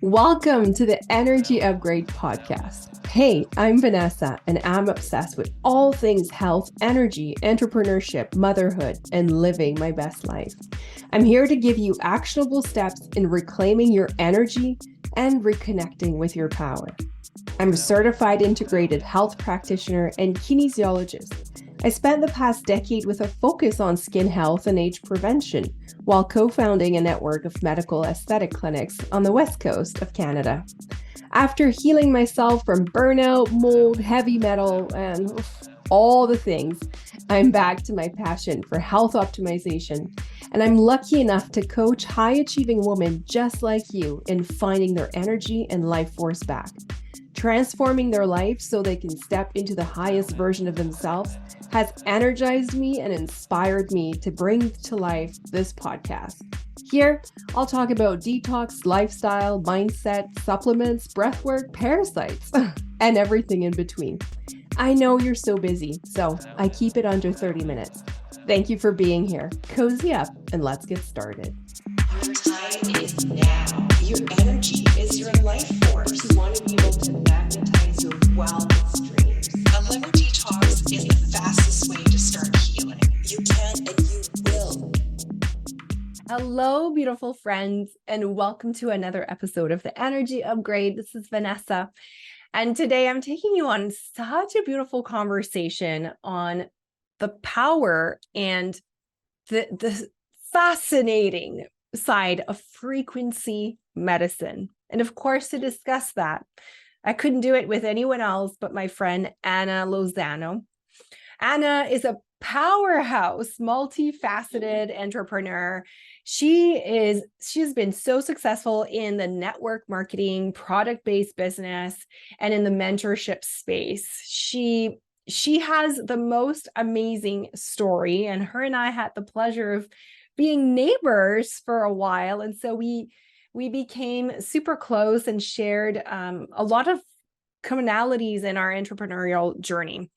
Welcome to the Energy Upgrade podcast. Hey, I'm Vanessa, and I'm obsessed with all things health, energy, entrepreneurship, motherhood, and living my best life. I'm here to give you actionable steps in reclaiming your energy and reconnecting with your power. I'm a certified integrated health practitioner and kinesiologist. I spent the past decade with a focus on skin health and age prevention while co-founding a network of medical aesthetic clinics on the west coast of Canada. After healing myself from burnout, mold, heavy metal, and all the things, I'm back to my passion for health optimization, and I'm lucky enough to coach high-achieving women just like you in finding their energy and life force back. Transforming their life so they can step into the highest version of themselves has energized me and inspired me to bring to life this podcast. Here, I'll talk about detox, lifestyle, mindset, supplements, breathwork, parasites, and everything in between. I know you're so busy, so I keep it under 30 minutes. Thank you for being here. Cozy up and let's get started. Your time is now. Your energy is your life force. You want to be able to magnetize your wellness dreams. A liver detox is the fastest way to start healing. You can and you will. Hello, beautiful friends, and welcome to another episode of the Energy Upgrade. This is Vanessa, and today I'm taking you on such a beautiful conversation on the power and the fascinating side of frequency medicine. And of course, to discuss that, I couldn't do it with anyone else but my friend Anna Lozano. Anna is a powerhouse, multifaceted entrepreneur. She's been so successful in the network marketing, product-based business, and in the mentorship space. She has the most amazing story, and her and I had the pleasure of being neighbors for a while, and so we became super close and shared a lot of commonalities in our entrepreneurial journey.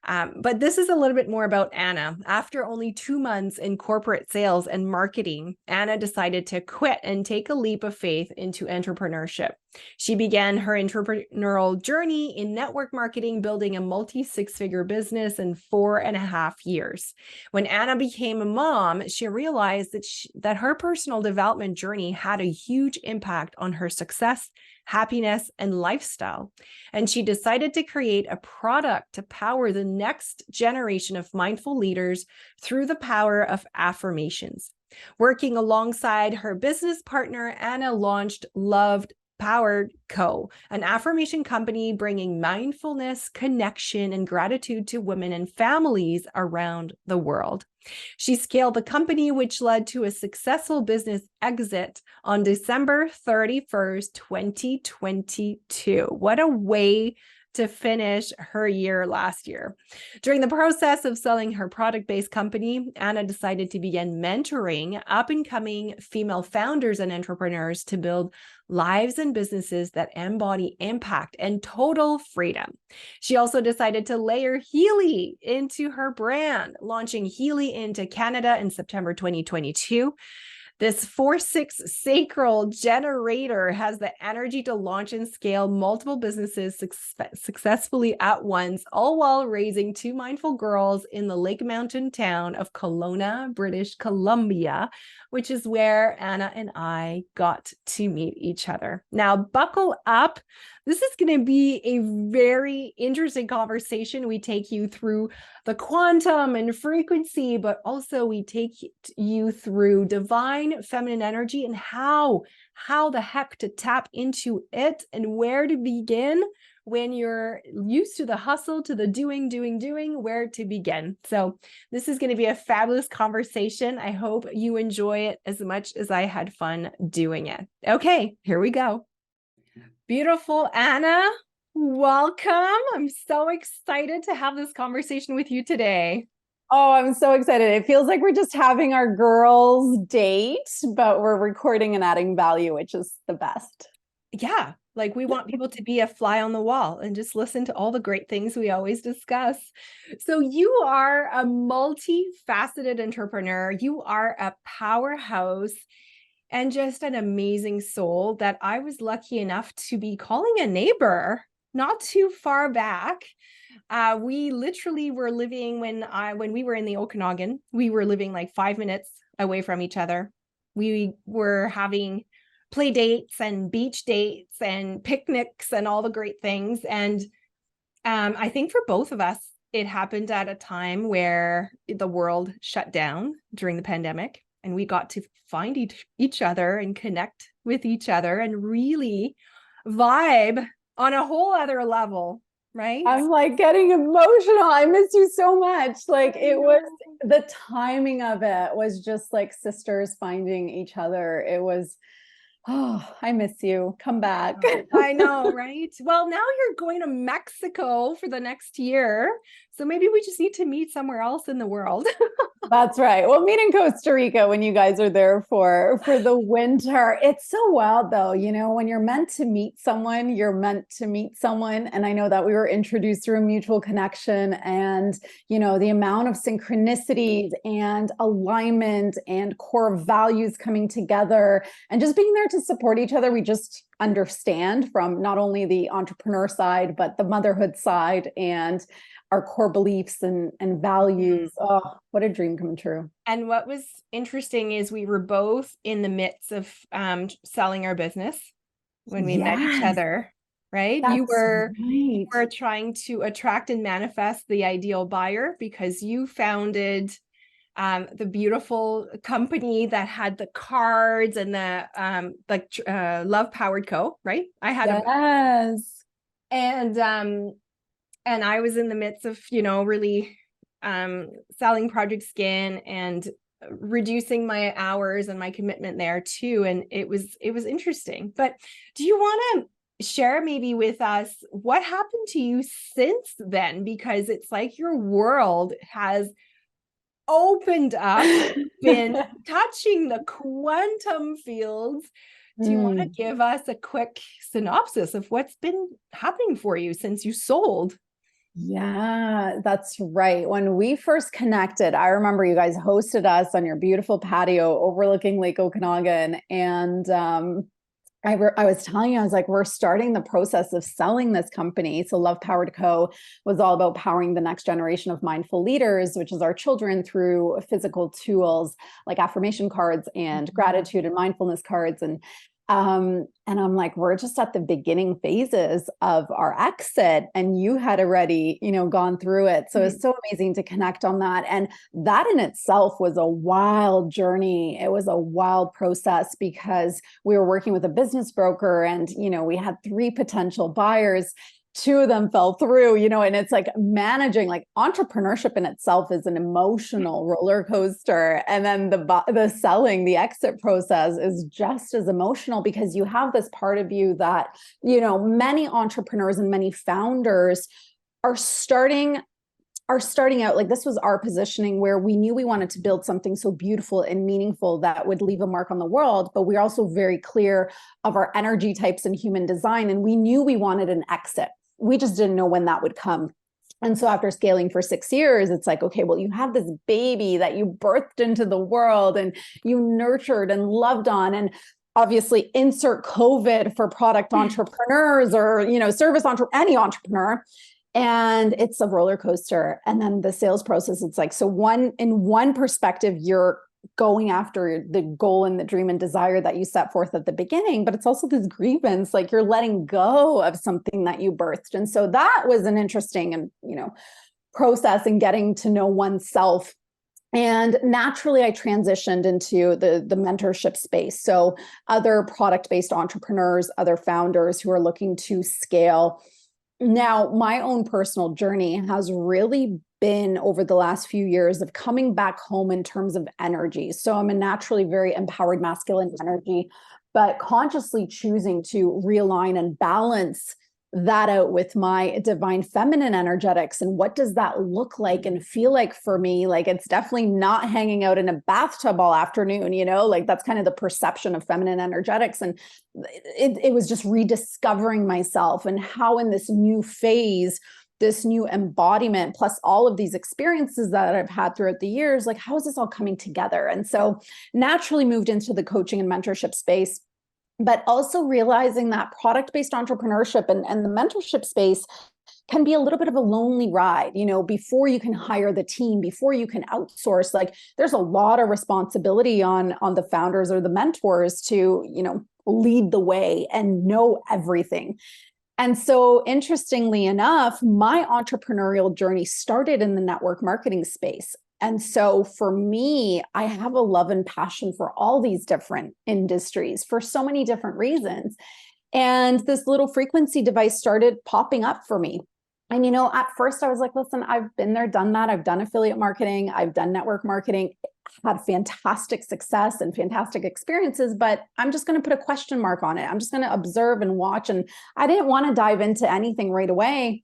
But this is a little bit more about Anna. After only 2 months in corporate sales and marketing, Anna decided to quit and take a leap of faith into entrepreneurship. She began her entrepreneurial journey in network marketing, building a multi-six-figure business in 4.5 years. When Anna became a mom, she realized that her personal development journey had a huge impact on her success, happiness, and lifestyle. And she decided to create a product to power the next generation of mindful leaders through the power of affirmations. Working alongside her business partner, Anna launched Loved Powered Co., an affirmation company bringing mindfulness, connection, and gratitude to women and families around the world. She scaled the company, which led to a successful business exit on December 31st, 2022. What a way to finish her year last year. During the process of selling her product-based company, Anna decided to begin mentoring up-and-coming female founders and entrepreneurs to build lives and businesses that embody impact and total freedom. She also decided to layer Healy into her brand, launching Healy into Canada in September 2022. This 4-6 sacral generator has the energy to launch and scale multiple businesses successfully at once, all while raising 2 mindful girls in the Lake Mountain town of Kelowna, British Columbia, which is where Anna and I got to meet each other. Now, buckle up. This is going to be a very interesting conversation. We take you through the quantum and frequency, but also we take you through divine feminine energy and how the heck to tap into it and where to begin when you're used to the hustle, to the doing, where to begin. So this is going to be a fabulous conversation. I hope you enjoy it as much as I had fun doing it. Okay, here we go. Beautiful Anna, welcome. I'm so excited to have this conversation with you today. Oh, I'm so excited. It feels like we're just having our girls' date, but we're recording and adding value, which is the best. Yeah, like we want people to be a fly on the wall and just listen to all the great things we always discuss. So you are a multifaceted entrepreneur. You are a powerhouse. and just an amazing soul that I was lucky enough to be calling a neighbor not too far back. We literally were living when we were in the Okanagan, we were living like 5 minutes away from each other. We were having play dates and beach dates and picnics and all the great things. And I think for both of us, it happened at a time where the world shut down during the pandemic, and we got to find each other and connect with each other and really vibe on a whole other level, right? I'm like getting emotional. I miss you so much. Like it was the timing of it was just like sisters finding each other. It was, oh, I miss you. Come back. I know, right? Well, now you're going to Mexico for the next year. So maybe we just need to meet somewhere else in the world. That's right. We'll meet in Costa Rica when you guys are there for the winter. It's so wild though, you know, when you're meant to meet someone, you're meant to meet someone. And I know that we were introduced through a mutual connection, and, you know, the amount of synchronicities and alignment and core values coming together and just being there to support each other. We just understand from not only the entrepreneur side, but the motherhood side and our core beliefs and values. Oh, what a dream come true. And what was interesting is we were both in the midst of selling our business when we met each other, right? That's You were right. trying to attract and manifest the ideal buyer because you founded the beautiful company that had the cards and the Love Powered Co. Right? I had Yes. and I was in the midst of, you know, really selling Project Skin and reducing my hours and my commitment there too. And it was interesting. But do you want to share maybe with us what happened to you since then? Because it's like your world has opened up, been touching the quantum fields. Do you want to give us a quick synopsis of what's been happening for you since you sold? Yeah, that's right. When we first connected, I remember you guys hosted us on your beautiful patio overlooking Lake Okanagan. And I was telling you, I was like, we're starting the process of selling this company. So Love Powered Co. was all about powering the next generation of mindful leaders, which is our children, through physical tools like affirmation cards and gratitude and mindfulness cards. And I'm like, we're just at the beginning phases of our exit, and you had already, you know, gone through it. So it's so amazing to connect on that. And that in itself was a wild journey. It was a wild process because we were working with a business broker, and, you know, we had 3 potential buyers. 2 of them fell through, you know, and it's like managing, like entrepreneurship in itself is an emotional roller coaster. And then the selling, the exit process is just as emotional, because you have this part of you that, you know, many entrepreneurs and many founders are starting out, like this was our positioning, where we knew we wanted to build something so beautiful and meaningful that would leave a mark on the world, but we're also very clear of our energy types and human design, and we knew we wanted an exit. We just didn't know when that would come. And so after scaling for 6 years, it's like, okay, well, you have this baby that you birthed into the world and you nurtured and loved on, and obviously insert COVID for product entrepreneurs, or, you know, any entrepreneur. And it's a roller coaster. And then the sales process, it's like, so in one perspective, you're going after the goal and the dream and desire that you set forth at the beginning, but it's also this grievance, like you're letting go of something that you birthed. And so that was an interesting and, you know, process in getting to know oneself. And naturally, I transitioned into the mentorship space. So other product-based entrepreneurs, other founders who are looking to scale. Now, my own personal journey has really been over the last few years of coming back home in terms of energy. So I'm a naturally very empowered masculine energy, but consciously choosing to realign and balance that out with my divine feminine energetics. And what does that look like and feel like for me? Like, it's definitely not hanging out in a bathtub all afternoon, you know, like that's kind of the perception of feminine energetics. And it was just rediscovering myself, and how in this new phase this new embodiment, plus all of these experiences that I've had throughout the years, like, how is this all coming together? And so naturally moved into the coaching and mentorship space, but also realizing that product-based entrepreneurship and the mentorship space can be a little bit of a lonely ride, before you can hire the team, before you can outsource. Like, there's a lot of responsibility on the founders or the mentors to, lead the way and know everything. And so, interestingly enough, my entrepreneurial journey started in the network marketing space. And so for me, I have a love and passion for all these different industries for so many different reasons. And this little frequency device started popping up for me. And, at first I was like, listen, I've been there, done that. I've done affiliate marketing. I've done network marketing, had fantastic success and fantastic experiences, but I'm just going to put a question mark on it. I'm just going to observe and watch. And I didn't want to dive into anything right away.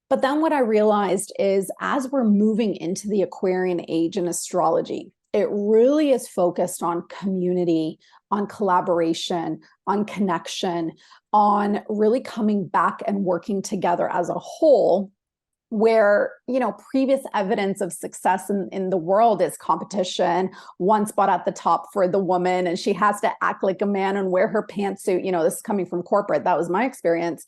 But then what I realized is, as we're moving into the Aquarian age in astrology, it really is focused on community, on collaboration, on connection, on really coming back and working together as a whole, where, previous evidence of success in the world is competition, one spot at the top for the woman, and she has to act like a man and wear her pantsuit. This is coming from corporate. That was my experience.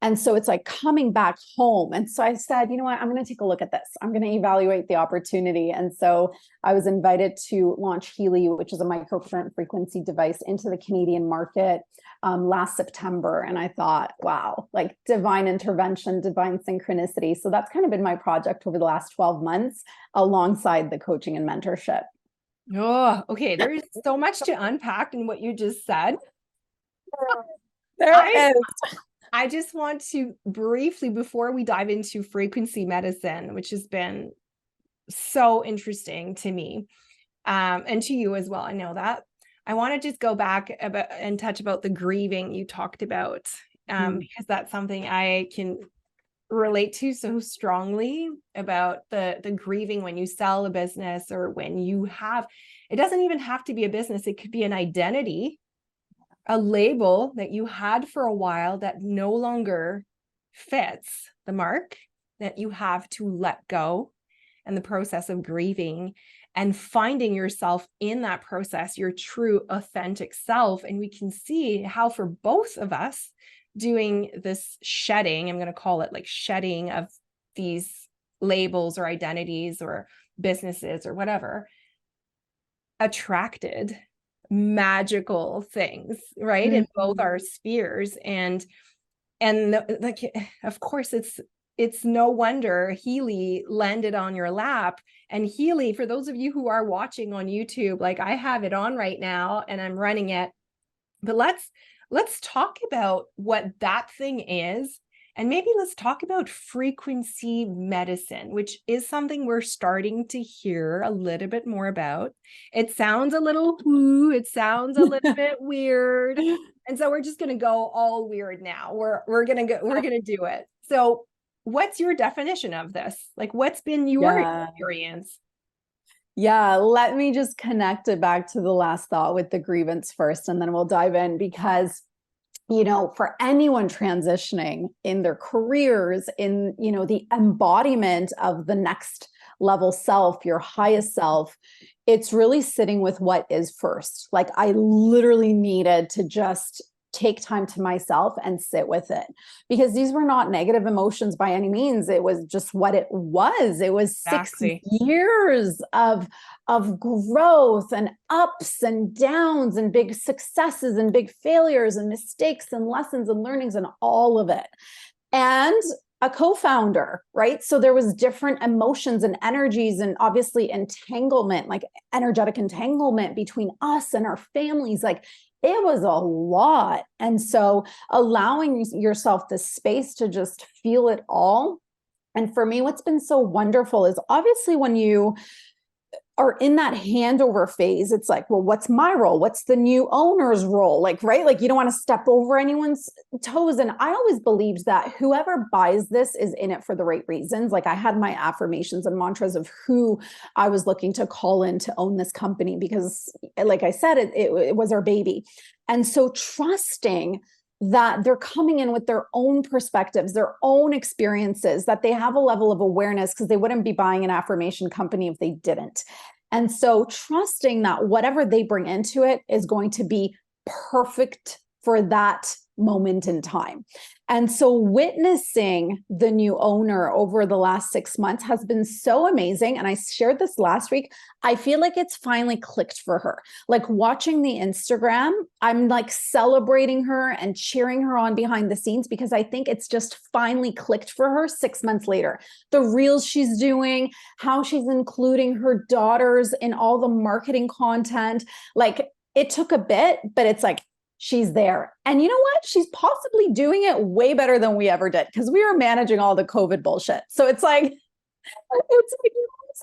And so it's like coming back home. And so I said, you know what, I'm going to take a look at this. I'm going to evaluate the opportunity. And so I was invited to launch Healy, which is a microcurrent frequency device, into the Canadian market last September. And I thought, wow, like divine intervention, divine synchronicity. So that's kind of been my project over the last 12 months alongside the coaching and mentorship. Oh, okay. There's so much to unpack in what you just said. There is. I just want to briefly, before we dive into frequency medicine, which has been so interesting to me, and to you as well, I know that, I want to just go back and touch about the grieving you talked about, because that's something I can relate to so strongly, about the grieving when you sell a business, or when you have, it doesn't even have to be a business. It could be an identity, a label that you had for a while that no longer fits the mark, that you have to let go, and the process of grieving and finding yourself in that process, your true authentic self. And we can see how, for both of us, doing this shedding, I'm going to call it like shedding of these labels or identities or businesses or whatever, attracted magical things, right? In both our spheres. And like, of course, it's no wonder Healy landed on your lap. And Healy, for those of you who are watching on YouTube, like, I have it on right now and I'm running it, but let's talk about what that thing is. And maybe let's talk about frequency medicine, which is something we're starting to hear a little bit more about. It sounds a little woo, it sounds a little bit weird. And so we're just going to go all weird now. We're going to do it. So what's your definition of this? Like, what's been your experience? Yeah, let me just connect it back to the last thought with the grievance first, and then we'll dive in. Because for anyone transitioning in their careers, in, the embodiment of the next level self, your highest self, it's really sitting with what is first. Like, I literally needed to just take time to myself and sit with it, because these were not negative emotions by any means. It was just what it was. It was 6 years of growth and ups and downs and big successes and big failures and mistakes and lessons and learnings and all of it. And a co-founder, right? So there was different emotions and energies, and obviously entanglement, like energetic entanglement between us and our families. Like, it was a lot. And so allowing yourself the space to just feel it all. And for me, what's been so wonderful is, obviously, when you are in that handover phase, it's like, well, what's my role? What's the new owner's role? Like, right? Like, you don't want to step over anyone's toes. And I always believed that whoever buys this is in it for the right reasons. Like, I had my affirmations and mantras of who I was looking to call in to own this company, because, like I said, it was our baby. And so trusting that they're coming in with their own perspectives, their own experiences, that they have a level of awareness, because they wouldn't be buying an affirmation company if they didn't. And so trusting that whatever they bring into it is going to be perfect for that moment in time. And so witnessing the new owner over the last 6 months has been so amazing. And I shared this last week. I feel like it's finally clicked for her. Like watching the Instagram, I'm like celebrating her and cheering her on behind the scenes, because I think it's just finally clicked for her 6 months later. The reels she's doing, how she's including her daughters in all the marketing content. Like it took a bit, but it's like, she's there. And you know what? She's possibly doing it way better than we ever did, because we were managing all the COVID bullshit. So it's like you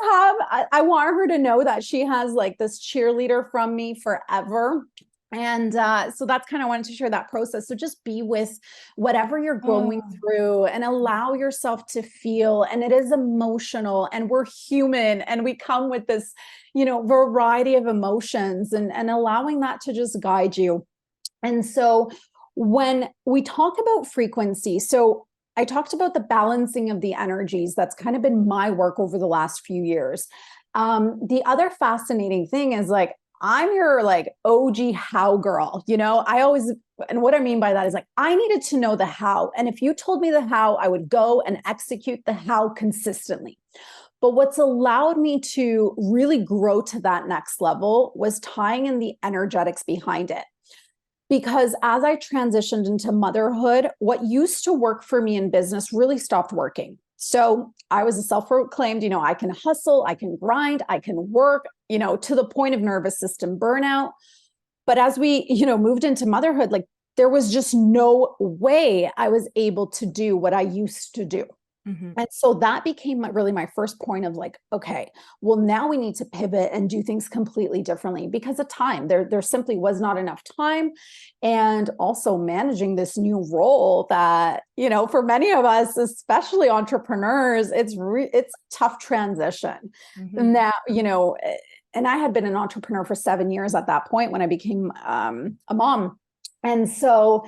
have, I want her to know that she has like this cheerleader from me forever. And so that's kind of wanted to share that process. So just be with whatever you're going through and allow yourself to feel. And it is emotional, and we're human, and we come with this, variety of emotions, and allowing that to just guide you. And so when we talk about frequency, so I talked about the balancing of the energies. That's kind of been my work over the last few years. The other fascinating thing is like, I'm your like OG how girl, and what I mean by that is like, I needed to know the how. And if you told me the how, I would go and execute the how consistently. But what's allowed me to really grow to that next level was tying in the energetics behind it. Because as I transitioned into motherhood, what used to work for me in business really stopped working. So I was a self-proclaimed, I can hustle, I can grind, I can work, to the point of nervous system burnout. But as we, moved into motherhood, like there was just no way I was able to do what I used to do. Mm-hmm. And so that became really my first point of like, okay, well, now we need to pivot and do things completely differently because of time. There simply was not enough time. And also managing this new role that, for many of us, especially entrepreneurs, it's a tough transition. Mm-hmm. Now, and I had been an entrepreneur for 7 years at that point when I became a mom. And so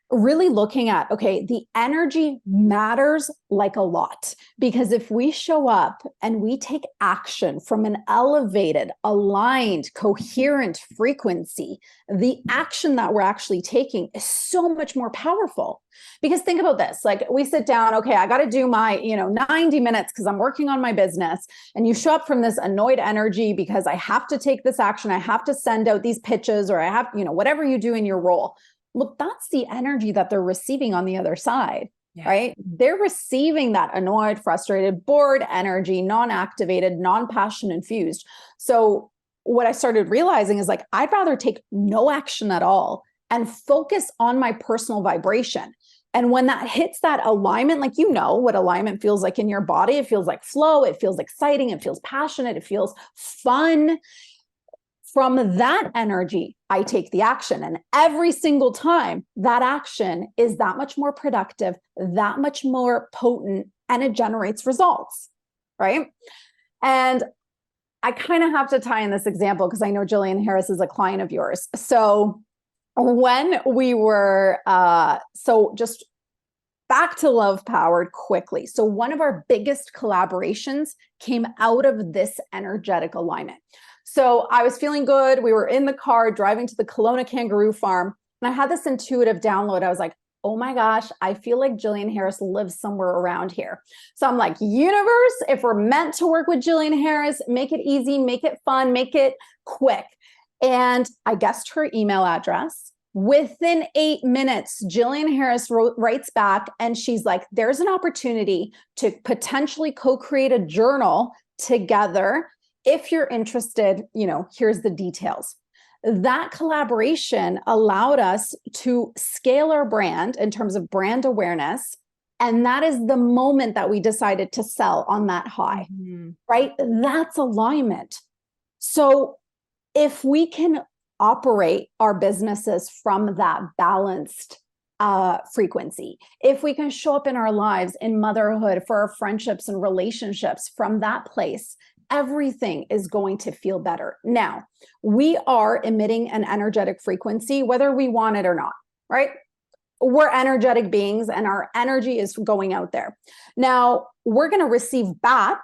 really looking at, okay, the energy matters like a lot, because if we show up and we take action from an elevated, aligned, coherent frequency, the action that we're actually taking is so much more powerful. Because think about this, like we sit down, okay, I got to do my, 90 minutes because I'm working on my business. And you show up from this annoyed energy because I have to take this action. I have to send out these pitches, or I have, whatever you do in your role. Well, that's the energy that they're receiving on the other side, right? They're receiving that annoyed, frustrated, bored energy, non-activated, non-passion infused. So what I started realizing is like, I'd rather take no action at all and focus on my personal vibration. And when that hits that alignment, like, what alignment feels like in your body, it feels like flow, it feels exciting, it feels passionate, it feels fun. From that energy, I take the action. And every single time that action is that much more productive, that much more potent, and it generates results, right? And I kind of have to tie in this example because I know Jillian Harris is a client of yours. So when we were, just back to Love Powered quickly. So one of our biggest collaborations came out of this energetic alignment. So I was feeling good. We were in the car driving to the Kelowna Kangaroo Farm, and I had this intuitive download. I was like, oh my gosh, I feel like Jillian Harris lives somewhere around here. So I'm like, universe, if we're meant to work with Jillian Harris, make it easy, make it fun, make it quick. And I guessed her email address. Within 8 minutes, Jillian Harris writes back, and she's like, there's an opportunity to potentially co-create a journal together. If you're interested, here's the details. That collaboration allowed us to scale our brand in terms of brand awareness. And that is the moment that we decided to sell on that high, right? That's alignment. So if we can operate our businesses from that balanced frequency, if we can show up in our lives, in motherhood, for our friendships and relationships from that place, everything is going to feel better. Now, we are emitting an energetic frequency, whether we want it or not, right? We're energetic beings and our energy is going out there. Now, we're going to receive back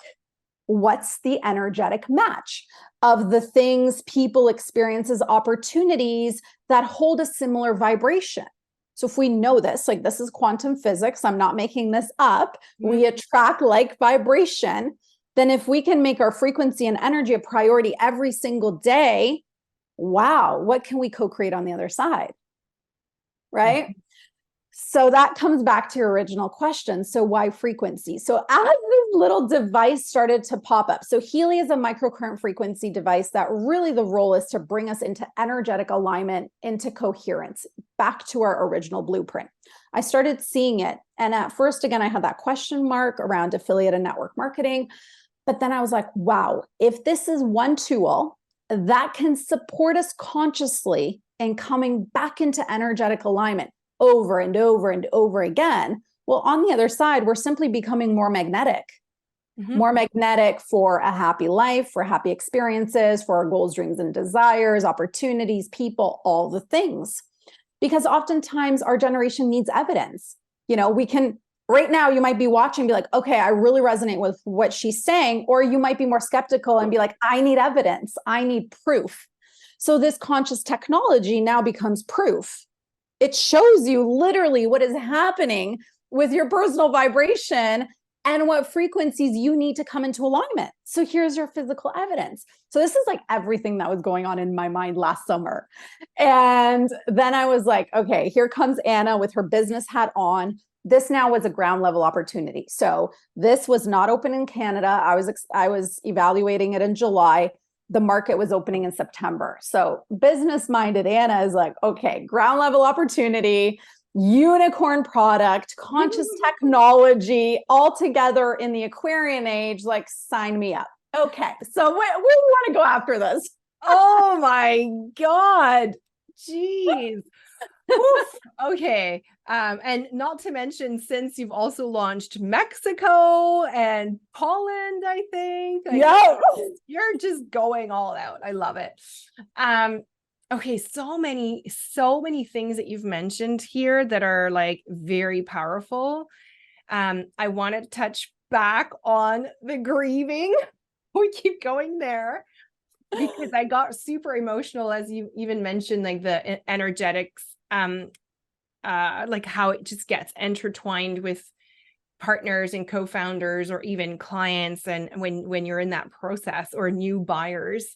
what's the energetic match of the things, people, experiences, opportunities that hold a similar vibration. So if we know this, like this is quantum physics, I'm not making this up, we attract like vibration. Then if we can make our frequency and energy a priority every single day, wow, what can we co-create on the other side? Right? So that comes back to your original question. So why frequency? So as this little device started to pop up, so Healy is a microcurrent frequency device that really the role is to bring us into energetic alignment, into coherence, back to our original blueprint. I started seeing it. And at first, again, I had that question mark around affiliate and network marketing. But then I was like, wow, if this is one tool that can support us consciously in coming back into energetic alignment, over and over and over again, well, on the other side, we're simply becoming more magnetic, more magnetic for a happy life, for happy experiences, for our goals, dreams, and desires, opportunities, people, all the things. Because oftentimes our generation needs evidence. You know, we can, right now, you might be watching and be like, okay, I really resonate with what she's saying. Or you might be more skeptical and be like, I need evidence. I need proof. So this conscious technology now becomes proof. It shows you literally what is happening with your personal vibration and what frequencies you need to come into alignment. So here's your physical evidence. So this is like everything that was going on in my mind last summer. And then I was like, okay, here comes Anna with her business hat on. This now was a ground level opportunity. So this was not open in Canada. I was evaluating it in July. The market was opening in September. So business-minded Anna is like, okay, ground level opportunity, unicorn product, conscious technology, all together in the Aquarian age, like sign me up. Okay, so we want to go after this. Oh my God. Jeez. Okay. And not to mention, since you've also launched Mexico and Poland, I think. Like, Yeah. you're just going all out. I love it. Okay, so many things that you've mentioned here that are like very powerful. I want to touch back on the grieving. We keep going there because I got super emotional as you even mentioned, like the energetics, like how it just gets intertwined with partners and co-founders or even clients, and when you're in that process, or new buyers.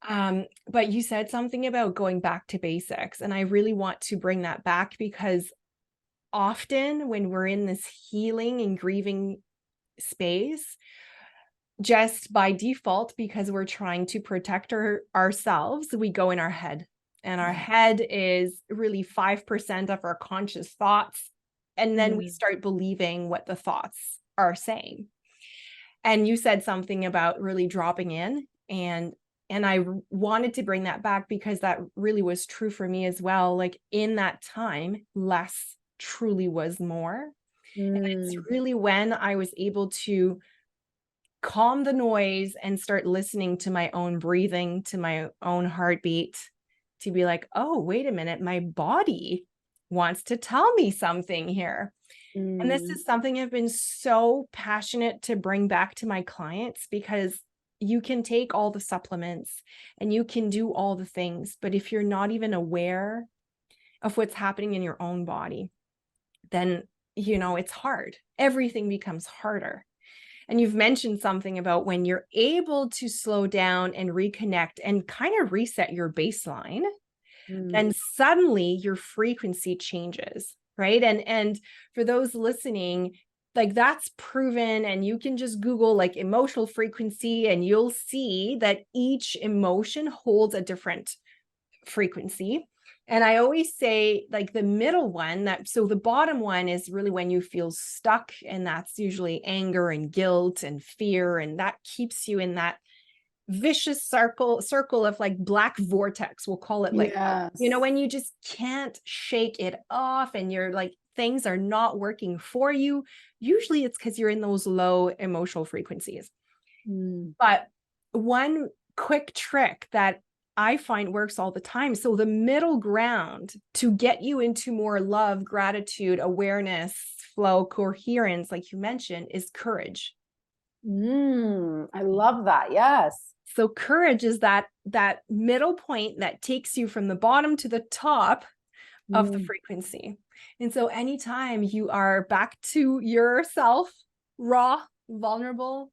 But you said something about going back to basics, and I really want to bring that back, because often when we're in this healing and grieving space, just by default, because we're trying to protect ourselves, we go in our head. And our head is really 5% of our conscious thoughts. And then we start believing what the thoughts are saying. And you said something about really dropping in. And I wanted to bring that back because that really was true for me as well. Like in that time, less truly was more. And it's really when I was able to calm the noise and start listening to my own breathing, to my own heartbeat, to be like, oh, wait a minute, my body wants to tell me something here. And this is something I've been so passionate to bring back to my clients, because you can take all the supplements and you can do all the things, but if you're not even aware of what's happening in your own body, then, it's hard. Everything becomes harder. And you've mentioned something about when you're able to slow down and reconnect and kind of reset your baseline, then suddenly your frequency changes, right? And for those listening, like that's proven, and you can just Google like emotional frequency and you'll see that each emotion holds a different frequency. And I always say like the middle one, so the bottom one is really when you feel stuck, and that's usually anger and guilt and fear, and that keeps you in that vicious circle of like black vortex, we'll call it, like, when you just can't shake it off and you're like, things are not working for you. Usually it's because you're in those low emotional frequencies. But one quick trick that I find works all the time. So the middle ground to get you into more love, gratitude, awareness, flow, coherence, like you mentioned, is courage. I love that. Yes. So courage is that middle point that takes you from the bottom to the top of the frequency. And so anytime you are back to yourself, raw, vulnerable,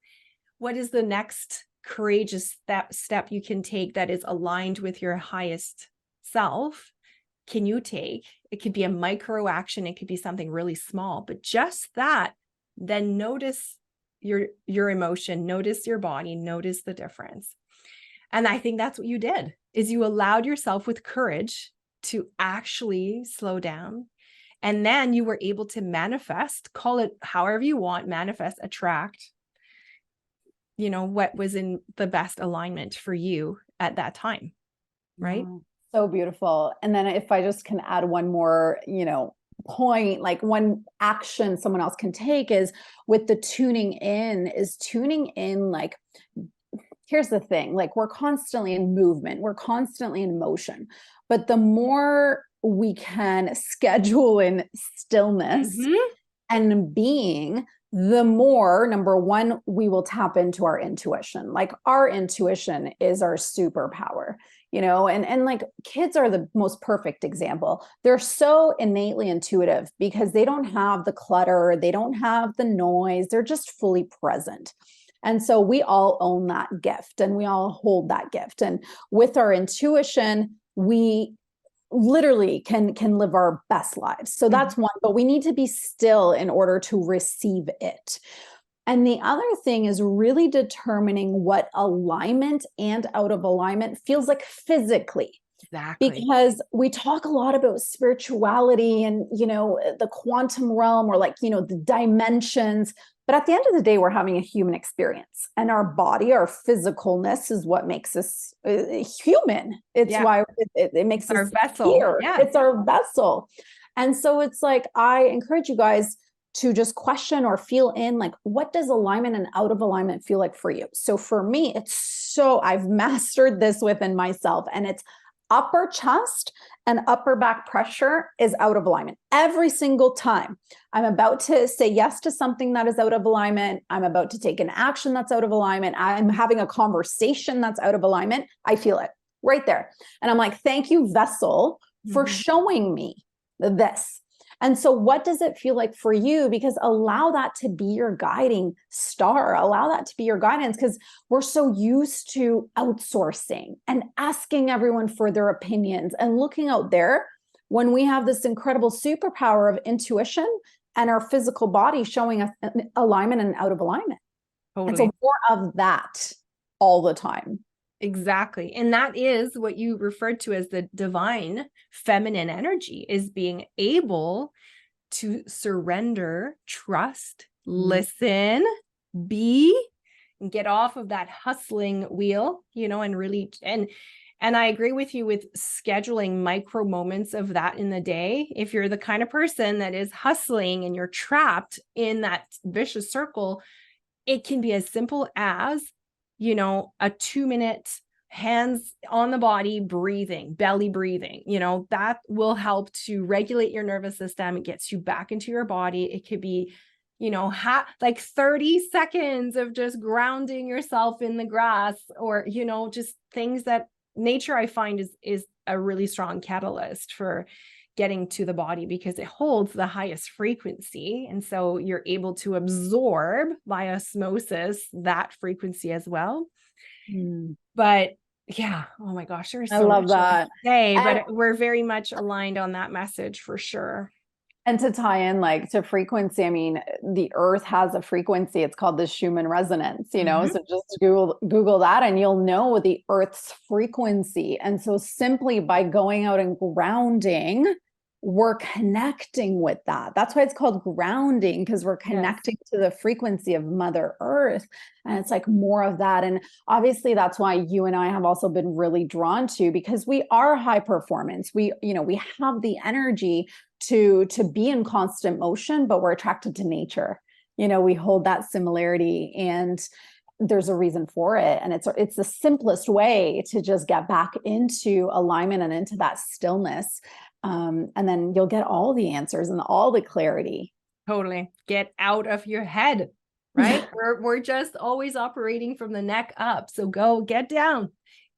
what is the next courageous step you can take that is aligned with your highest self? Can you take? It could be a micro action. It could be something really small, but just that, then notice your emotion, notice your body, notice the difference. And I think that's what you did, is you allowed yourself with courage to actually slow down. And then you were able to manifest, call it however you want, manifest, attract, what was in the best alignment for you at that time. Right. Wow. So beautiful. And then if I just can add one more, point, like one action someone else can take is with the tuning in, like, here's the thing, like we're constantly in movement, we're constantly in motion, but the more we can schedule in stillness and being, the more, number one, we will tap into our intuition. Like our intuition is our superpower, and like kids are the most perfect example. They're so innately intuitive because they don't have the clutter, they don't have the noise, they're just fully present. And so we all own that gift and we all hold that gift. And with our intuition, we literally can live our best lives. So that's one, but we need to be still in order to receive it. And the other thing is really determining what alignment and out of alignment feels like physically. Exactly. Because we talk a lot about spirituality and, the quantum realm, or like, the dimensions. But at the end of the day, we're having a human experience, and our body, our physicalness is what makes us human. It's why it makes us our vessel. here. Yeah. It's our vessel. And so it's like, I encourage you guys to just question or feel in, like, what does alignment and out of alignment feel like for you? So for me, I've mastered this within myself, and it's upper chest and upper back pressure is out of alignment. Every single time I'm about to say yes to something that is out of alignment, I'm about to take an action that's out of alignment, I'm having a conversation that's out of alignment, I feel it right there. And I'm like, thank you, vessel, for showing me this. And so what does it feel like for you? Because allow that to be your guiding star. Allow that to be your guidance, because we're so used to outsourcing and asking everyone for their opinions and looking out there when we have this incredible superpower of intuition and our physical body showing us alignment and out of alignment. Totally. And so more of that all the time. Exactly. And that is what you referred to as the divine feminine energy, is being able to surrender, trust, listen, be, and get off of that hustling wheel, and really, and I agree with you with scheduling micro moments of that in the day. If you're the kind of person that is hustling and you're trapped in that vicious circle, it can be as simple as a 2-minute hands on the body breathing, belly breathing, that will help to regulate your nervous system. It gets you back into your body. It could be, like 30 seconds of just grounding yourself in the grass, or, just things that nature, I find, is a really strong catalyst for getting to the body, because it holds the highest frequency. And so you're able to absorb by osmosis that frequency as well. But yeah, oh my gosh, there's so much to say, but we're very much aligned on that message for sure. And to tie in, like, to frequency, I mean, the earth has a frequency. It's called the Schumann resonance, so just Google that and you'll know the earth's frequency. And so simply by going out and grounding, we're connecting with that. That's why it's called grounding, because we're connecting to the frequency of Mother Earth. And it's like more of that. And obviously that's why you and I have also been really drawn to, because we are high performance. We have the energy to be in constant motion, but we're attracted to nature. We hold that similarity. And there's a reason for it. And it's the simplest way to just get back into alignment and into that stillness. And then you'll get all the answers and all the clarity. Totally. Get out of your head, right? We're just always operating from the neck up. So go get down,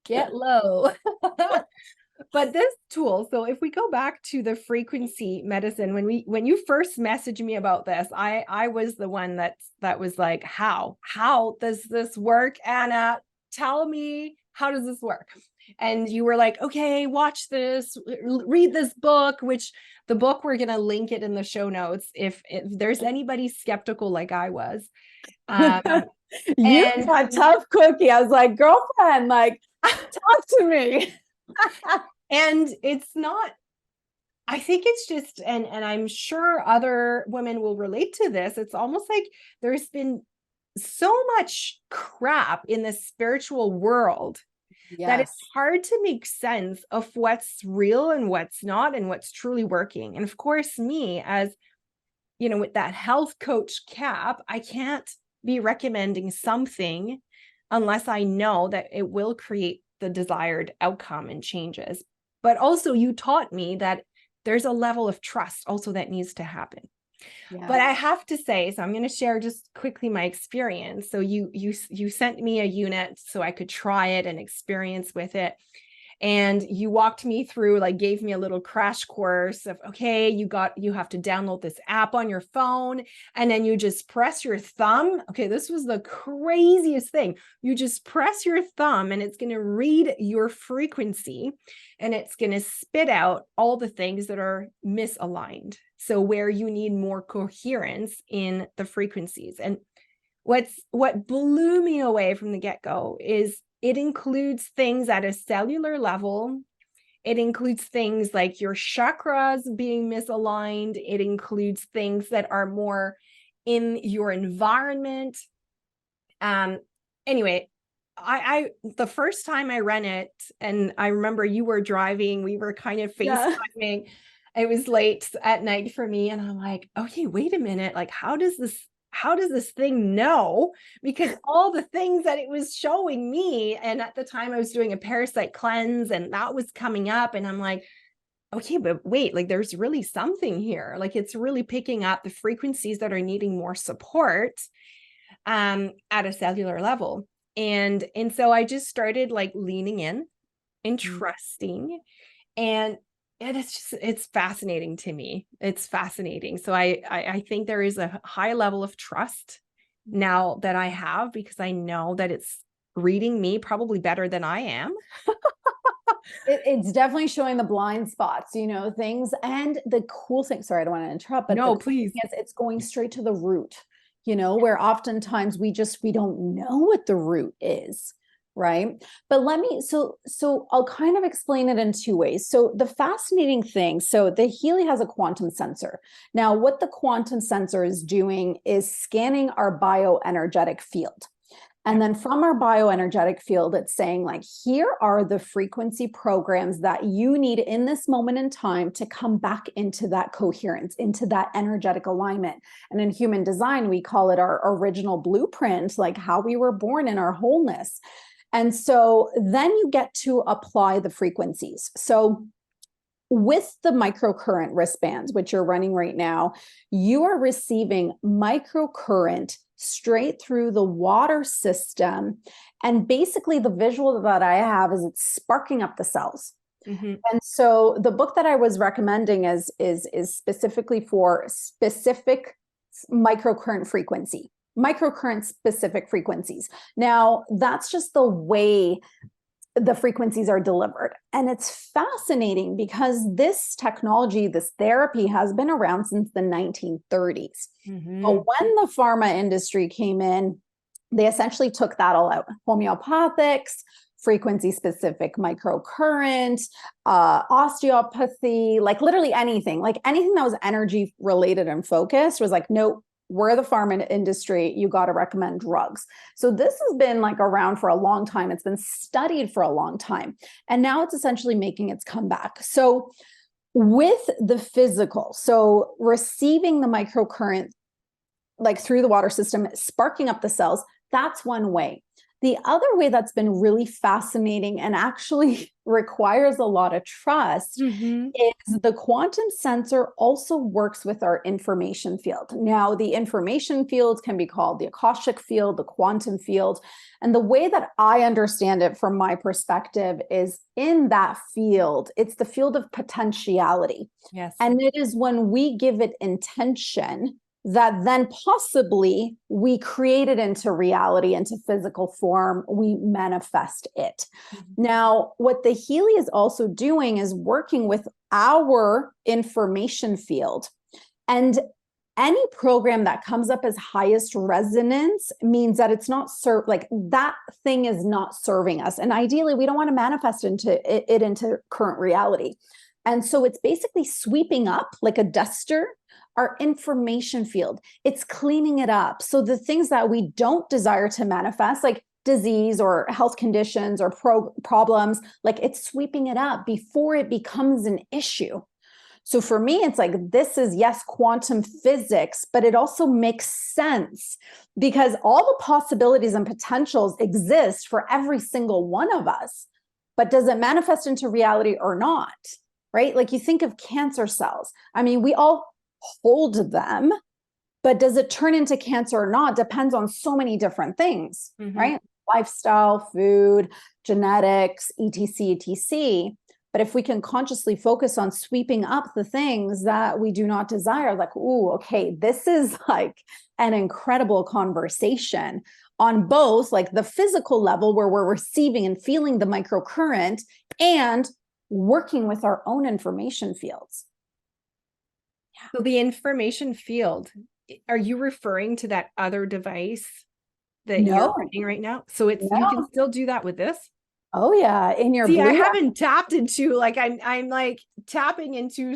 get low. But this tool, so if we go back to the frequency medicine, when you first messaged me about this, I was the one that was like, how does this work, Anna? Tell me, how does this work? And you were like, okay, watch this, read this book, which the book, we're going to link it in the show notes if there's anybody skeptical like I was. You got tough cookie. I was like, girlfriend, like, talk to me. And it's not, I think it's just, and I'm sure other women will relate to this. It's almost like there's been so much crap in the spiritual world that it's hard to make sense of what's real and what's not and what's truly working. And of course, me as, you know, with that health coach cap, I can't be recommending something unless I know that it will create the desired outcome and changes. But also you taught me that there's a level of trust also that needs to happen. Yeah. But I have to say, so I'm going to share just quickly my experience. So you sent me a unit so I could try it and experience with it. And you walked me through, like gave me a little crash course of, okay, you have to download this app on your phone and then you just press your thumb. Okay, this was the craziest thing. You just press your thumb and it's going to read your frequency and it's going to spit out all the things that are misaligned. So where you need more coherence in the frequencies. And what blew me away from the get-go is it includes things at a cellular level. It includes things like your chakras being misaligned. It includes things that are more in your environment. Anyway, I the first time I ran it, and I remember you were driving, we were kind of FaceTiming. Yeah. It was late at night for me. And I'm like, okay, wait a minute. Like, how does this thing know? Because all the things that it was showing me, and at the time I was doing a parasite cleanse and that was coming up, and I'm like, okay, but wait, like there's really something here. Like it's really picking up the frequencies that are needing more support at a cellular level. And so I just started like leaning in and trusting, and it's fascinating to me. It's fascinating. So I think there is a high level of trust now that I have, because I know that it's reading me probably better than I am. It's definitely showing the blind spots, you know, things. And the cool thing, sorry, I don't want to interrupt, but no, please. It's going straight to the root, you know, where oftentimes we don't know what the root is. Right. But so I'll kind of explain it in two ways. So the fascinating thing, so the Healy has a quantum sensor. Now, what the quantum sensor is doing is scanning our bioenergetic field. And then from our bioenergetic field, it's saying like, here are the frequency programs that you need in this moment in time to come back into that coherence, into that energetic alignment. And in human design, we call it our original blueprint, like how we were born in our wholeness. And so then you get to apply the frequencies. So with the microcurrent wristbands, which you're running right now, you are receiving microcurrent straight through the water system. And basically the visual that I have is it's sparking up the cells. Mm-hmm. And so the book that I was recommending is specifically for specific microcurrent specific frequencies. Now, that's just the way the frequencies are delivered. And it's fascinating because this technology, this therapy has been around since the 1930s. Mm-hmm. But when the pharma industry came in, they essentially took that all out. Homeopathics, frequency specific microcurrent, osteopathy, like literally anything that was energy related and focused was like, nope. We're the pharma industry, you got to recommend drugs. So this has been like around for a long time. It's been studied for a long time. And now it's essentially making its comeback. So with the physical, so receiving the microcurrent like through the water system, sparking up the cells, That's one way. The other way that's been really fascinating and actually requires a lot of trust is the quantum sensor also works with our information field. Now, the information field can be called the Akashic field, the quantum field. And the way that I understand it from my perspective is in that field, it's the field of potentiality. Yes. And it is when we give it intention that then possibly we create it into reality, into physical form, we manifest it. Now, what the Healy is also doing is working with our information field. And any program that comes up as highest resonance means that it's not like that thing is not serving us. And ideally, we don't want to manifest it into current reality. And so it's basically sweeping up like a duster our information field. It's cleaning it up. So the things that we don't desire to manifest, like disease or health conditions or problems, like it's sweeping it up before it becomes an issue. So for me, it's like, this is, yes, quantum physics, but it also makes sense because all the possibilities and potentials exist for every single one of us. But does it manifest into reality or not? Right? Like you think of cancer cells. I mean, we all hold them, but does it turn into cancer or not depends on so many different things, right? Lifestyle, food, genetics, etc. But if we can consciously focus on sweeping up the things that we do not desire, like, ooh, okay, this is like an incredible conversation on both like the physical level where we're receiving and feeling the microcurrent and working with our own information fields. So the information field, are you referring to that other device that you're running right now? So it's you can still do that with this? Oh yeah, in your See, I haven't tapped into like I'm like tapping into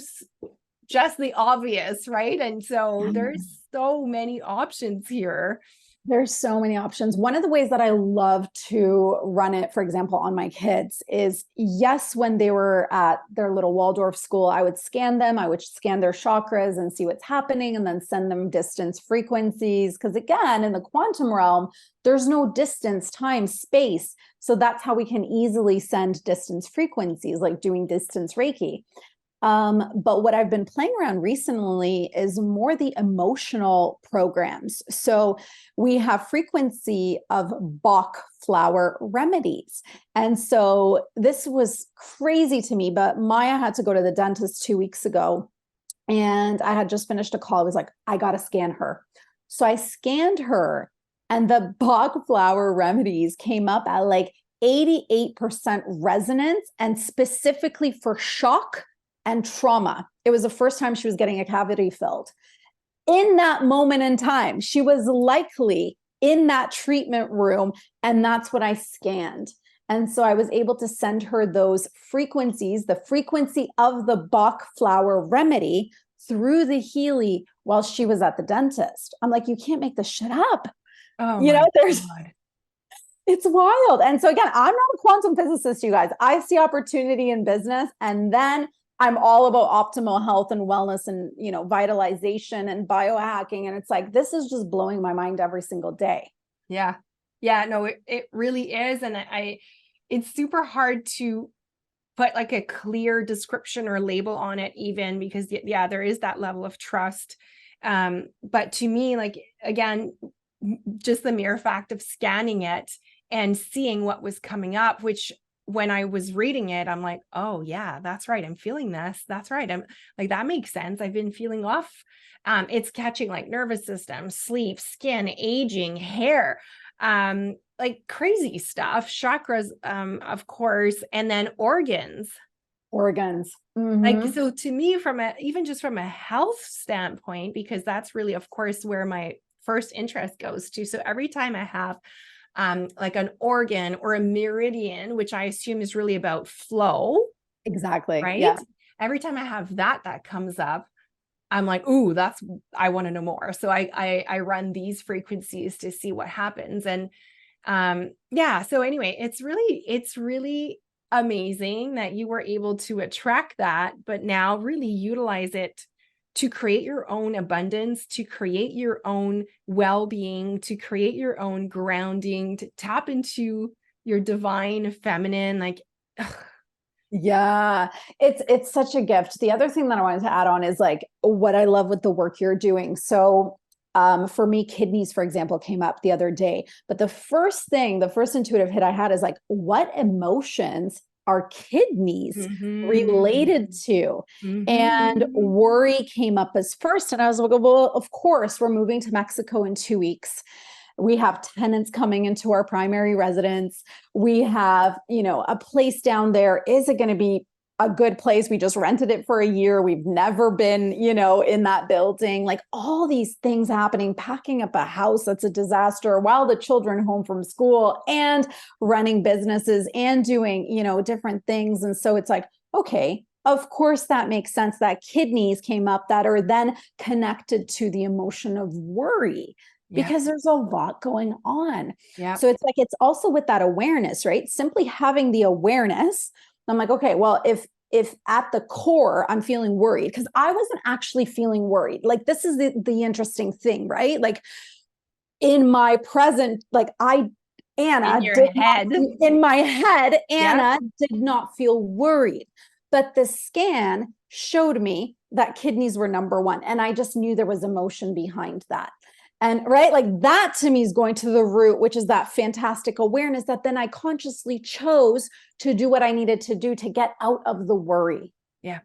just the obvious, right? And so there's so many options here. There's so many options. One of the ways that I love to run it, for example, on my kids is, yes, when they were at their little Waldorf school, I would scan them. I would scan their chakras and see what's happening and then send them distance frequencies. Because again, in the quantum realm, there's no distance, time, space. So that's how we can easily send distance frequencies, like doing distance Reiki. But what I've been playing around recently is more the emotional programs. So we have frequency of Bach flower remedies. And so this was crazy to me, but Maya had to go to the dentist 2 weeks ago and I had just finished a call. I was like, I got to scan her. So I scanned her and the Bach flower remedies came up at like 88% resonance and specifically for shock and trauma. It was the first time she was getting a cavity filled. In that moment in time, she was likely in that treatment room, and that's what I scanned. And so I was able to send her those frequencies, the frequency of the Bach flower remedy through the Healy while she was at the dentist. I'm like, you can't make this shit up. Oh, it's wild. And so again, I'm not a quantum physicist, you guys. I see opportunity in business, and then I'm all about optimal health and wellness and, vitalization and biohacking. And it's like, this is just blowing my mind every single day. Yeah. Yeah, no, it really is. And it's super hard to put like a clear description or label on it even because there is that level of trust. But to me, like, again, just the mere fact of scanning it and seeing what was coming up, which when I was reading it, I'm like, oh yeah, that's right. I'm feeling this. That's right. I'm like, that makes sense. I've been feeling off. It's catching like nervous system, sleep, skin, aging, hair, like crazy stuff, chakras, of course, and then organs. Like, so to me, even just from a health standpoint, because that's really, of course, where my first interest goes to. So every time I have like an organ or a meridian, which I assume is really about flow. Exactly. Right. Yeah. Every time I have that comes up, I'm like, ooh, I want to know more. So I run these frequencies to see what happens. And so anyway, it's really amazing that you were able to attract that, but now really utilize it to create your own abundance, to create your own well-being, to create your own grounding, to tap into your divine feminine, like, ugh. Yeah, it's such a gift. The other thing that I wanted to add on is like what I love with the work you're doing. So for me, kidneys, for example, came up the other day. But the first intuitive hit I had is like, what emotions are kidneys related to? And worry came up as first. And I was like, well, of course, we're moving to Mexico in 2 weeks. We have tenants coming into our primary residence. We have, a place down there. Is it going to be a good place? We just rented it for a year. We've never been, in that building. Like all these things happening, packing up a house that's a disaster while the children home from school and running businesses and doing, different things. And so it's like, okay, of course that makes sense that kidneys came up that are then connected to the emotion of worry. Because there's a lot going on. Yeah. So it's like, it's also with that awareness, right? Simply having the awareness. I'm like, okay, well, if at the core, I'm feeling worried, because I wasn't actually feeling worried. Like, this is the interesting thing, right? Like in my present, like Anna, in your head. In my head, Anna did not feel worried. But the scan showed me that kidneys were number one. And I just knew there was emotion behind that. And right, like that to me is going to the root, which is that fantastic awareness that then I consciously chose to do what I needed to do to get out of the worry. Yeah.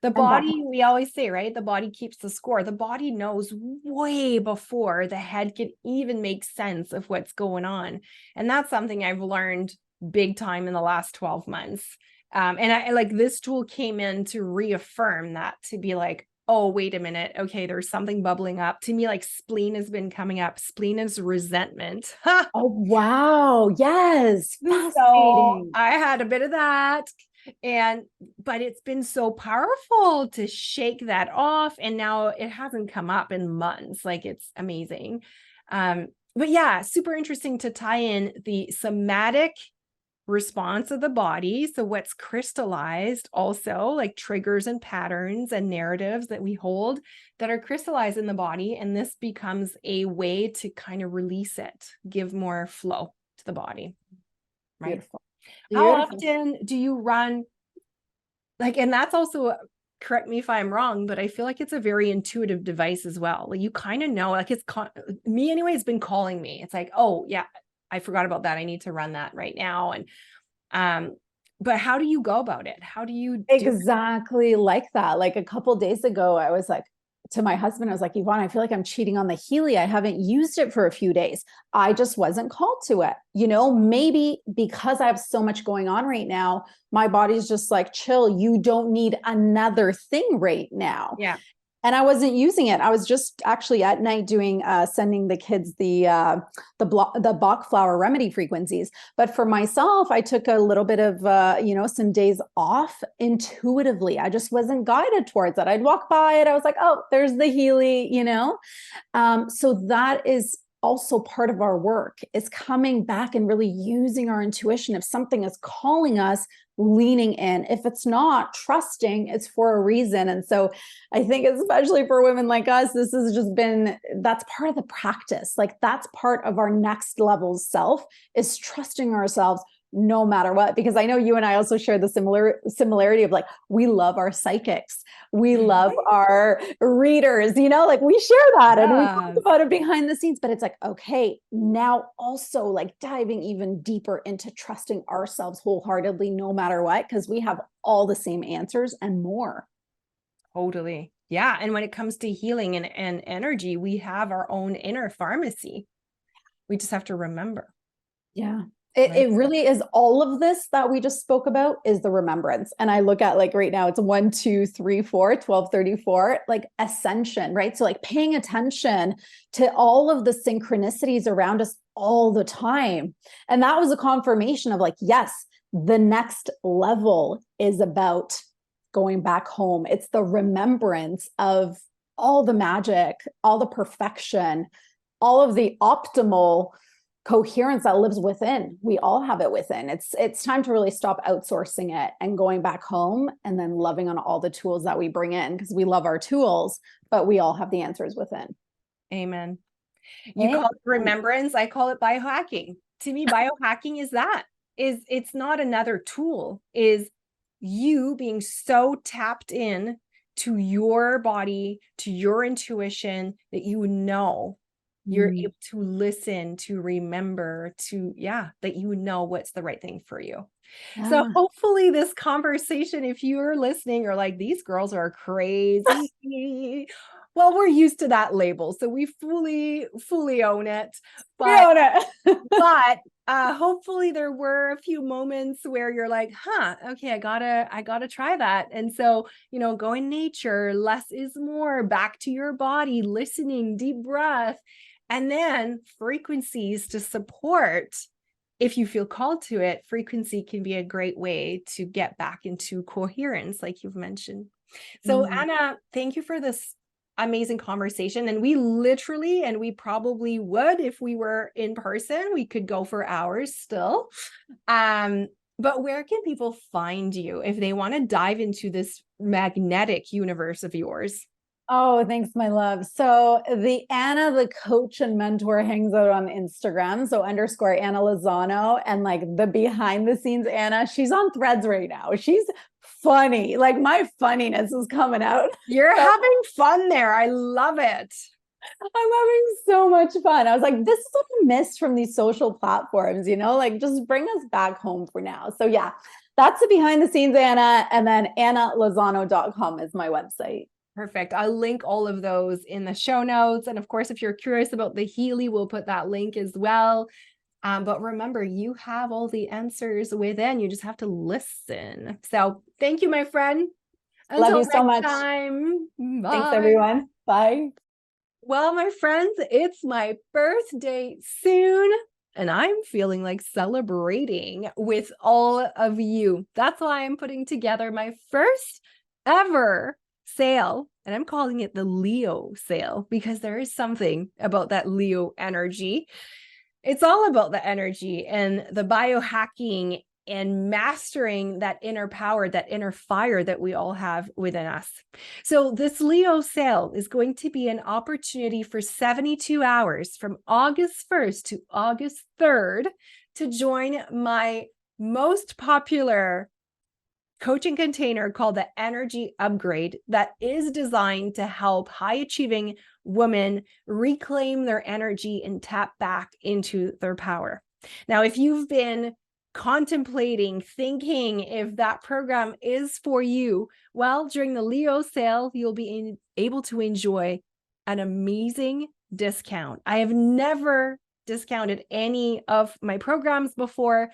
The body, we always say, right? The body keeps the score. The body knows way before the head can even make sense of what's going on. And that's something I've learned big time in the last 12 months. And I like this tool came in to reaffirm that, to be like, oh, wait a minute. Okay, there's something bubbling up. To me, like spleen has been coming up. Spleen is resentment. Oh, wow. Yes. So I had a bit of that. But it's been so powerful to shake that off. And now it hasn't come up in months. Like, it's amazing. But yeah, super interesting to tie in the somatic response of the body. So what's crystallized also, like triggers and patterns and narratives that we hold that are crystallized in the body. And this becomes a way to kind of release it, give more flow to the body. Right. Beautiful. How often do you run? Like, and that's also, correct me if I'm wrong, but I feel like it's a very intuitive device as well. Like, you kind of know, like, it's me anyway, it's been calling me. It's like, oh yeah, I forgot about that. I need to run that right now. And, but how do you go about it? How do you do exactly like that? Like a couple days ago, I was like, to my husband, I was like, Yvonne, I feel like I'm cheating on the Healy. I haven't used it for a few days. I just wasn't called to it. Maybe because I have so much going on right now, my body's just like, chill. You don't need another thing right now. Yeah. And I wasn't using it. I was just actually at night doing, sending the kids the Bach flower remedy frequencies. But for myself, I took a little bit of, some days off intuitively. I just wasn't guided towards it. I'd walk by it. I was like, oh, there's the Healy, So that is also part of our work, is coming back and really using our intuition. If something is calling us, leaning in. If it's not, trusting it's for a reason. And so I think, especially for women like us, this has just been, that's part of the practice. Like, that's part of our next level self, is trusting ourselves no matter what. Because I know you and I also share the similarity of like, we love our psychics. We love our readers, like we share that and we talk about it behind the scenes, but it's like, okay, now also like diving even deeper into trusting ourselves wholeheartedly, no matter what, because we have all the same answers and more. Totally. Yeah. And when it comes to healing and energy, we have our own inner pharmacy. We just have to remember. Yeah. It really is. All of this that we just spoke about is the remembrance. And I look at, like, right now it's 1, 2, 3, 4, 1234, like ascension, right? So like paying attention to all of the synchronicities around us all the time. And that was a confirmation of like, yes, the next level is about going back home. It's the remembrance of all the magic, all the perfection, all of the optimal coherence that lives within. We all have it within. It's time to really stop outsourcing it and going back home and then loving on all the tools that we bring in, because we love our tools, but we all have the answers within. Amen. You call it remembrance. I call it biohacking. To me, biohacking is it's not another tool, is you being so tapped in to your body, to your intuition, that you're able to listen, to remember, that you know what's the right thing for you. So hopefully this conversation, if you're listening, you're like, these girls are crazy. Well, we're used to that label, so we fully own it. But hopefully there were a few moments where you're like, okay, I gotta try that. And so, go in nature, less is more, back to your body, listening, deep breath, and then frequencies to support. If you feel called to it, frequency can be a great way to get back into coherence, like you've mentioned. So Anna, thank you for this amazing conversation. And we probably would, if we were in person, we could go for hours still. But where can people find you if they want to dive into this magnetic universe of yours? Oh, thanks, my love. So the Anna, the coach and mentor, hangs out on Instagram. So _ Anna Lozano, and like the behind the scenes Anna, she's on Threads right now. She's funny. Like my funniness is coming out. You're having fun there. I love it. I'm having so much fun. I was like, this is what I missed from these social platforms, like just bring us back home for now. So yeah, that's the behind the scenes Anna. And then annalozano.com is my website. Perfect. I'll link all of those in the show notes. And of course, if you're curious about the Healy, we'll put that link as well. But remember, you have all the answers within. You just have to listen. So thank you, my friend. Until love you so much. Time. Bye. Thanks, everyone. Bye. Well, my friends, it's my birthday soon, and I'm feeling like celebrating with all of you. That's why I'm putting together my first ever sale, and I'm calling it the Leo sale, because there is something about that Leo energy. It's all about the energy and the biohacking and mastering that inner power, that inner fire that we all have within us. So this Leo sale is going to be an opportunity for 72 hours from August 1st to August 3rd to join my most popular coaching container called the Energy Upgrade, that is designed to help high achieving women reclaim their energy and tap back into their power. Now, if you've been contemplating, thinking if that program is for you, well, during the Leo sale, you'll be able to enjoy an amazing discount. I have never discounted any of my programs before,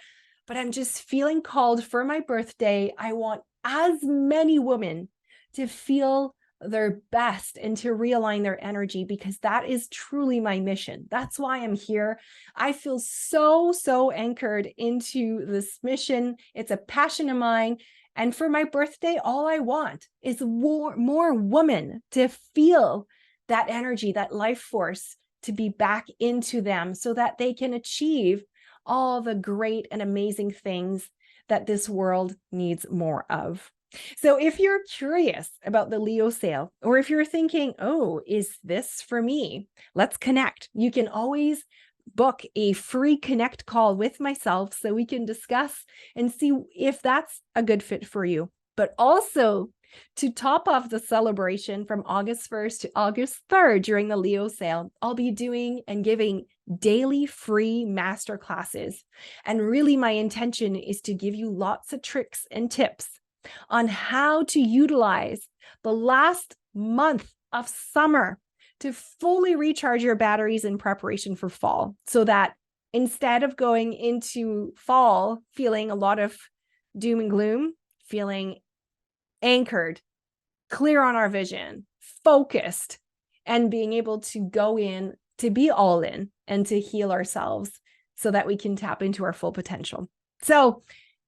but I'm just feeling called for my birthday. I want as many women to feel their best and to realign their energy, because that is truly my mission. That's why I'm here. I feel so anchored into this mission. It's a passion of mine. And for my birthday, all I want is more women to feel that energy, that life force, to be back into them so that they can achieve all the great and amazing things that this world needs more of. So if you're curious about the Leo sale, or if you're thinking, oh, is this for me? Let's connect. You can always book a free connect call with myself so we can discuss and see if that's a good fit for you. But also, to top off the celebration from August 1st to August 3rd during the Leo sale, I'll be doing and giving daily free master classes. And really, my intention is to give you lots of tricks and tips on how to utilize the last month of summer to fully recharge your batteries in preparation for fall, so that instead of going into fall feeling a lot of doom and gloom, feeling anchored, clear on our vision, focused, and being able to go in, to be all in, and to heal ourselves so that we can tap into our full potential. So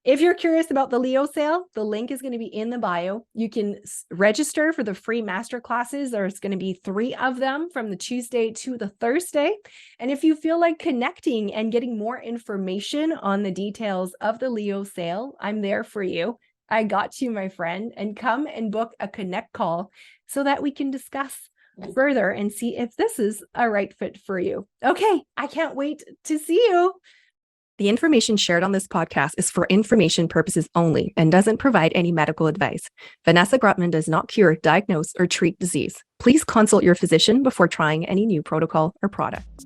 If you're curious about the Leo sale, the link is going to be in the bio. You can register for the free master classes. There's going to be 3 of them from the Tuesday to the Thursday. And if you feel like connecting and getting more information on the details of the Leo sale, I'm there for you. I got you, my friend, and come and book a connect call so that we can discuss further and see if this is a right fit for you. Okay, I can't wait to see you. The information shared on this podcast is for information purposes only and doesn't provide any medical advice. Vanessa Grutman does not cure, diagnose, or treat disease. Please consult your physician before trying any new protocol or product.